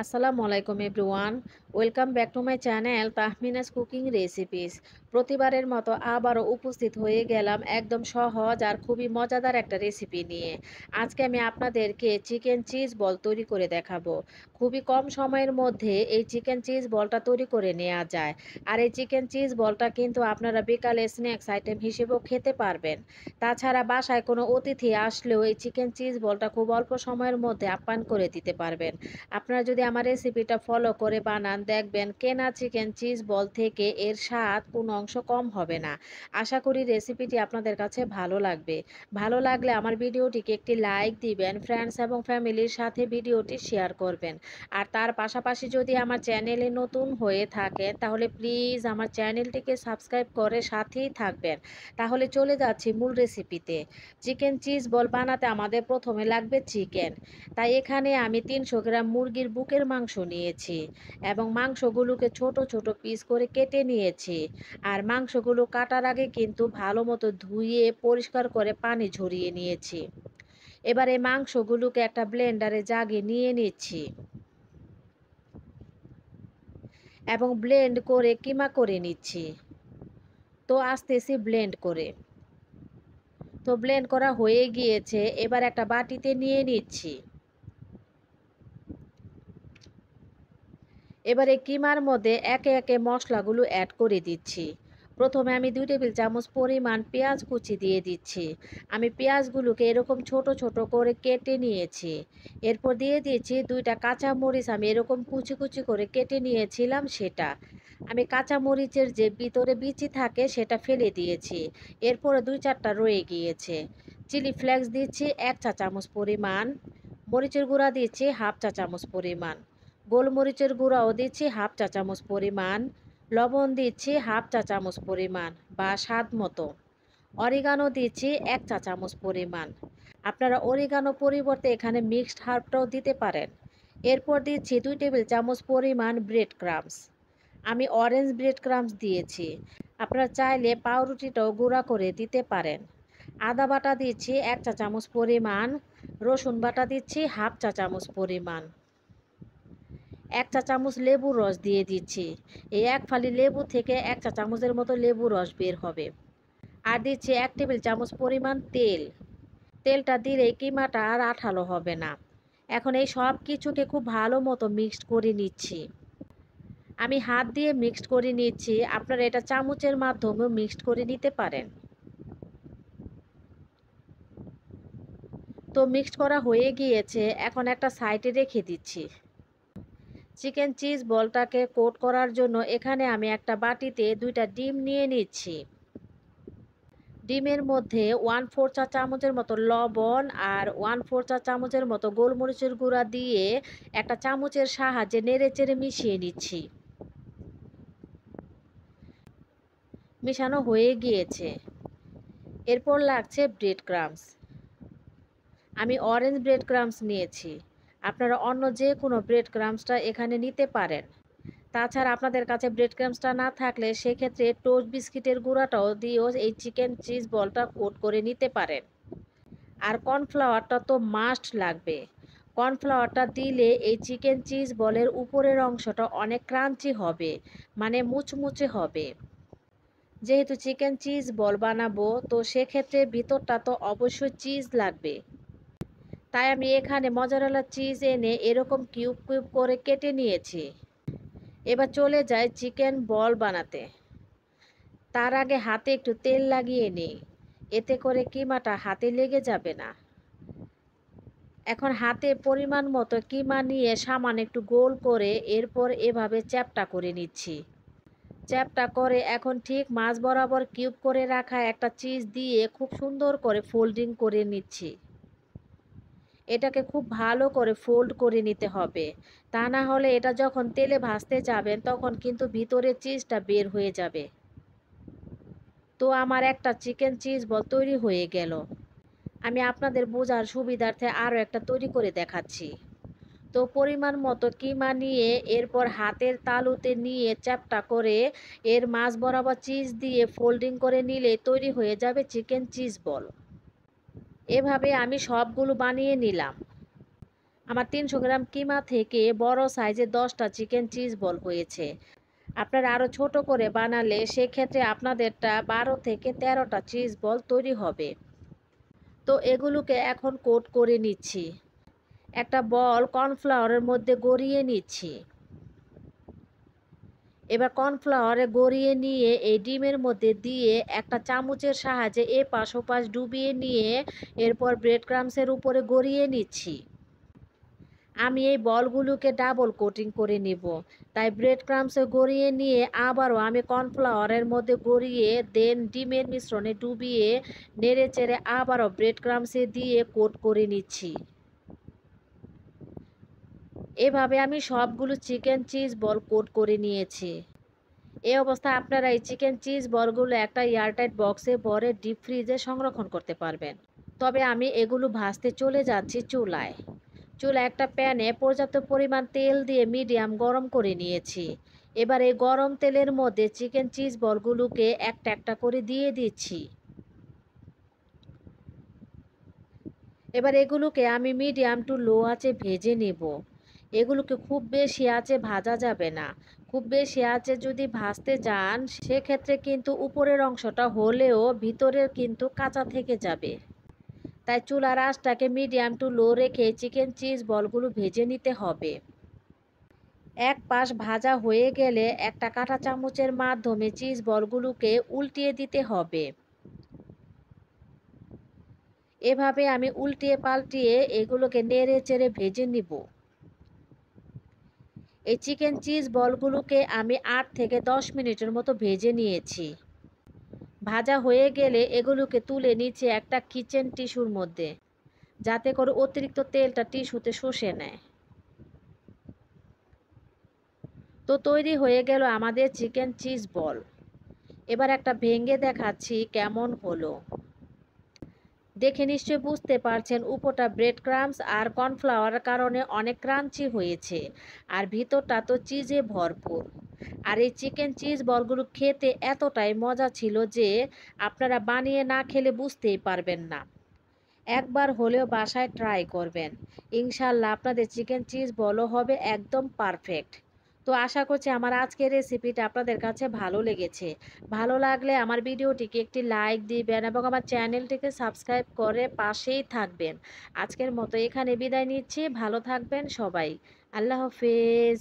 আসসালামু আলাইকুম everyone. Welcome back to my channel Tahmina's cooking recipes. প্রতিবারের মতো আবারও উপস্থিত হয়ে গেলাম একদম সহজ আর খুবই মজাদার একটা রেসিপি নিয়ে। আজকে আমি আপনাদেরকে চিকেন চিজ বল তৈরি করে দেখাবো। খুবই কম সময়ের মধ্যে এই চিকেন চিজ বলটা তৈরি করে নেওয়া যায়। আর এই চিকেন চিজ বলটা কিন্তু আপনারা বিকালে স্ন্যাক্স আইটেম হিসেবেও খেতে পারবেন। তাছাড়া বাসায় কোনো অতিথি আসলেও এই চিকেন চিজ বলটা খুব অল্প সময়ের মধ্যে আপ্যায়ন করে দিতে পারবেন। আপনারা যদি আমার রেসিপিটা ফলো করে বানান, দেখবেন কেনা চিকেন চিজ বল থেকে এর স্বাদ কোনো অংশ কম হবে না। আশা করি রেসিপিটি আপনাদের কাছে ভালো লাগবে। ভালো লাগলে আমার ভিডিওটিকে একটি লাইক দিবেন, ফ্রেন্ডস এবং ফ্যামিলির সাথে ভিডিওটি শেয়ার করবেন। আর তার পাশাপাশি যদি আমার চ্যানেলে নতুন হয়ে থাকেন তাহলে প্লিজ আমার চ্যানেলটিকে সাবস্ক্রাইব করে সাথেই থাকবেন। তাহলে চলে যাচ্ছি মূল রেসিপিতে। চিকেন চিজ বল বানাতে আমাদের প্রথমে লাগবে চিকেন। তাই এখানে আমি 300 গ্রাম মুরগির বুকের মাংস নিয়েছি এবং মাংসগুলোকে ছোট ছোট পিস করে কেটে নিয়েছি। আর মাংসগুলো কাটার আগে কিন্তু ভালো মতো ধুয়ে পরিষ্কার করে পানি ঝরিয়ে নিয়েছি। এবার এই মাংসগুলোকে একটা ব্লেন্ডারে জাগে নিয়ে নিচ্ছি এবং ব্লেন্ড করে কিমা করে নিচ্ছি। তো আসতেছি ব্লেন্ড করে। তো ব্লেন্ড করা হয়ে গিয়েছে, এবার একটা বাটিতে নিয়ে নিচ্ছি। এবারে কিমার মধ্যে একে একে মশলাগুলো অ্যাড করে দিচ্ছি। প্রথমে আমি 2 টেবিল চামচ পরিমাণ পেঁয়াজ কুচি দিয়ে দিচ্ছি। আমি পেঁয়াজগুলোকে এরকম ছোট ছোট করে কেটে নিয়েছি। এরপর দিয়ে দিচ্ছি 2টা কাঁচামরিচ, আমি এরকম কুচি কুচি করে কেটে নিয়েছিলাম সেটা। আমি কাঁচামরিচের যে ভিতরে বিচি থাকে সেটা ফেলে দিয়েছি। এরপরে 2-4টা রয়ে গিয়েছে। চিলি ফ্লেক্স দিচ্ছি 1 চা চামচ পরিমাণ। মরিচের গুঁড়া দিচ্ছি হাফ চা চামচ পরিমাণ। গোলমরিচের গুঁড়াও দিচ্ছি হাফ চা চামচ পরিমাণ। লবণ দিচ্ছি হাফ চা চামচ পরিমাণ বা স্বাদ মতো। অরিগানো দিচ্ছি 1 চা চামচ পরিমাণ। আপনারা অরিগানো পরিবর্তে এখানে মিক্সড হার্বটাও দিতে পারেন। এরপর দিচ্ছি 2 টেবিল চামচ পরিমাণ ব্রেড ক্রাম্বস। আমি অরেঞ্জ ব্রেড ক্রাম্বস দিয়েছি। আপনারা চাইলে পাউরুটিটাও গুঁড়া করে দিতে পারেন। আদা বাটা দিচ্ছি 1 চা চামচ পরিমাণ। রসুন বাটা দিচ্ছি হাফ চা চামচ পরিমাণ। 1 চা চামচ লেবুর রস দিয়ে দিচ্ছি। এই এক ফালি লেবু থেকে 1 চা চামচের মতো লেবুর রস বের হবে। আর দিচ্ছি 1 টেবিল চামচ পরিমাণ তেল। তেলটা দিলেই কিমাটা আর আঠালো হবে না। এখন এই সব কিছুকে খুব ভালো মতো মিক্সড করে নিচ্ছি। আমি হাত দিয়ে মিক্সড করে নিচ্ছি, আপনারা এটা চামচের মাধ্যমেও মিক্সড করে নিতে পারেন। তো মিক্সড করা হয়ে গিয়েছে, এখন একটা সাইডে রেখে দিচ্ছি। চিকেন চিজ বলটাকে কোট করার জন্য এখানে আমি একটা বাটিতে 2টা ডিম নিয়ে নিচ্ছি। ডিমের মধ্যে 1/4 চা চামচের মতো লবণ আর 1/4 চা চামচের মতো গোলমরিচের গুঁড়া দিয়ে একটা চামচের সাহায্যে নেড়েচেড়ে মিশিয়ে নিচ্ছি। মিশানো হয়ে গিয়েছে। এরপর লাগছে ব্রেড ক্রাম্বস। আমি অরেঞ্জ ব্রেড ক্রাম্বস নিয়েছি। আপনারা অন্য যে কোনো ব্রেড ক্রাম্বসটা এখানে নিতে পারেন। তাছাড়া আপনাদের কাছে ব্রেড ক্রাম্বসটা না থাকলে সেক্ষেত্রে টোস্ট বিস্কিটের গুঁড়াটাও দিয়েও এই চিকেন চিজ বলটা কোট করে নিতে পারেন। আর কর্নফ্লাওয়ারটা তো মাস্ট লাগবে। কর্নফ্লাওয়ারটা দিলে এই চিকেন চিজ বলের উপরের অংশটা অনেক ক্রাঞ্চি হবে, মানে মুচমুচে হবে। যেহেতু চিকেন চিজ বল বানাবো তো সেক্ষেত্রে ভিতরটা তো অবশ্যই চিজ লাগবে। তাই আমি এখানে মজারেলা চিজ এনে এরকম কিউব কিউব করে কেটে নিয়েছি। এবার চলে যাই চিকেন বল বানাতে। তার আগে হাতে একটু তেল লাগিয়ে নিই, এতে করে কিমাটা হাতে লেগে যাবে না। এখন হাতে পরিমাণ মতো কিমা নিয়ে সামান্য একটু গোল করে এরপর এভাবে চ্যাপ্টা করে নিচ্ছি। চ্যাপ্টা করে এখন ঠিক মাঝ বরাবর কিউব করে রাখা একটা চিজ দিয়ে খুব সুন্দর করে ফোল্ডিং করে নিচ্ছি। এটাকে খুব ভালো করে ফোল্ড করে নিতে হবে, তা না হলে এটা যখন তেলে ভাজতে যাবেন তখন কিন্তু ভিতরে চিজটা বের হয়ে যাবে। তো আমার একটা চিকেন চিজ বল তৈরি হয়ে গেল। আমি আপনাদের বোঝার সুবিধার্থে আরও একটা তৈরি করে দেখাচ্ছি। তো পরিমাণ মতো কিমা নিয়ে এরপর হাতের তালুতে নিয়ে চ্যাপ্টা করে এর মাঝ বরাবর চিজ দিয়ে ফোল্ডিং করে নিলে তৈরি হয়ে যাবে চিকেন চিজ বল। এভাবে আমি সবগুলো বানিয়ে নিলাম। আমার 300 গ্রাম কিমা থেকে বড় সাইজের 10টা চিকেন চিজ বল হয়েছে। আপনারা আরও ছোট করে বানালে সেক্ষেত্রে আপনাদেরটা 12 থেকে 13টা চিজ বল তৈরি হবে। তো এগুলোকে এখন কোট করে নিচ্ছি। একটা বল কর্নফ্লাওয়ারের মধ্যে গড়িয়ে নিচ্ছি। এবার কর্নফ্লাওয়ারে গড়িয়ে নিয়ে এই ডিমের মধ্যে দিয়ে একটা চামচের সাহায্যে এপাশ ওপাশ ডুবিয়ে নিয়ে এরপর ব্রেড ক্রাম্বসের উপরে গড়িয়ে নিচ্ছি। আমি এই বলগুলোকে ডাবল কোটিং করে নিব, তাই ব্রেড ক্রাম্বসে গড়িয়ে নিয়ে আবারও আমি কর্নফ্লাওয়ারের মধ্যে গড়িয়ে দেন ডিমের মিশ্রণে ডুবিয়ে নেড়ে চেড়ে আবারও ব্রেড ক্রাম্বসে দিয়ে কোট করে নিচ্ছি। এভাবে আমি সবগুলো চিকেন চিজ বল কোট করে নিয়েছি। এই অবস্থায় আপনারা এই চিকেন চিজ বলগুলো একটা এয়ারটাইট বক্সে ভরে ডিপ ফ্রিজে সংরক্ষণ করতে পারবেন। তবে আমি এগুলো ভাজতে চলে যাচ্ছি চুলায়। চুলায় একটা প্যানে পর্যাপ্ত পরিমাণ তেল দিয়ে মিডিয়াম গরম করে নিয়েছি। এবার এই গরম তেলের মধ্যে চিকেন চিজ বলগুলোকে একটা একটা করে দিয়ে দিচ্ছি। এবার এগুলোকে আমি মিডিয়াম টু লো আঁচে ভেজে নেব। এগুলোকে খুব বেশি আঁচে ভাজা যাবে না। খুব বেশি আঁচে যদি ভাজতে যান সেক্ষেত্রে কিন্তু উপরের অংশটা হলেও ভিতরের কিন্তু কাঁচা থেকে যাবে। তাই চুলার আঁচটাকে মিডিয়াম টু লো রেখে চিকেন চিজ বলগুলো ভেজে নিতে হবে। এক পাশ ভাজা হয়ে গেলে একটা কাঁটা চামচের মাধ্যমে চিজ বলগুলোকে উল্টিয়ে দিতে হবে। এভাবে আমি উল্টিয়ে পাল্টিয়ে এগুলোকে নেড়ে চেড়ে ভেজে নিব। এই চিকেন চিজ বলগুলোকে আমি 8 থেকে 10 মিনিটের মতো ভেজে নিয়েছি। ভাজা হয়ে গেলে এগুলোকে তুলে নিচে একটা কিচেন টিস্যুর মধ্যে, যাতে করে অতিরিক্ত তেলটা টিস্যুতে শুষে নেয়। তো তৈরি হয়ে গেল আমাদের চিকেন চিজ বল। এবার একটা ভেঙে দেখাচ্ছি কেমন হলো। দেখে নিশ্চয়ই বুঝতে পারছেন উপরটা ব্রেড ক্রাম্বস আর কর্নফ্লাওয়ারের কারণে অনেক ক্রাঞ্চি হয়েছে, আর ভিতরটা তো চিজে ভরপুর। আর এই চিকেন চিজ বলগুলো খেতে এতটাই মজা ছিল যে আপনারা বানিয়ে না খেলে বুঝতেই পারবেন না। একবার হলেও বাসায় ট্রাই করবেন, ইনশাল্লাহ আপনাদের চিকেন চিজ বলও হবে একদম পারফেক্ট। তো আশা করছি আমার আজকের রেসিপিটা আপনাদের কাছে ভালো লেগেছে। ভালো লাগলে আমার ভিডিওটিকে একটি লাইক দিবেন এবং আমার চ্যানেলটিকে সাবস্ক্রাইব করে পাশেই থাকবেন। আজকের মতো এখানে বিদায় নিচ্ছি। ভালো থাকবেন সবাই। আল্লাহ হাফেজ।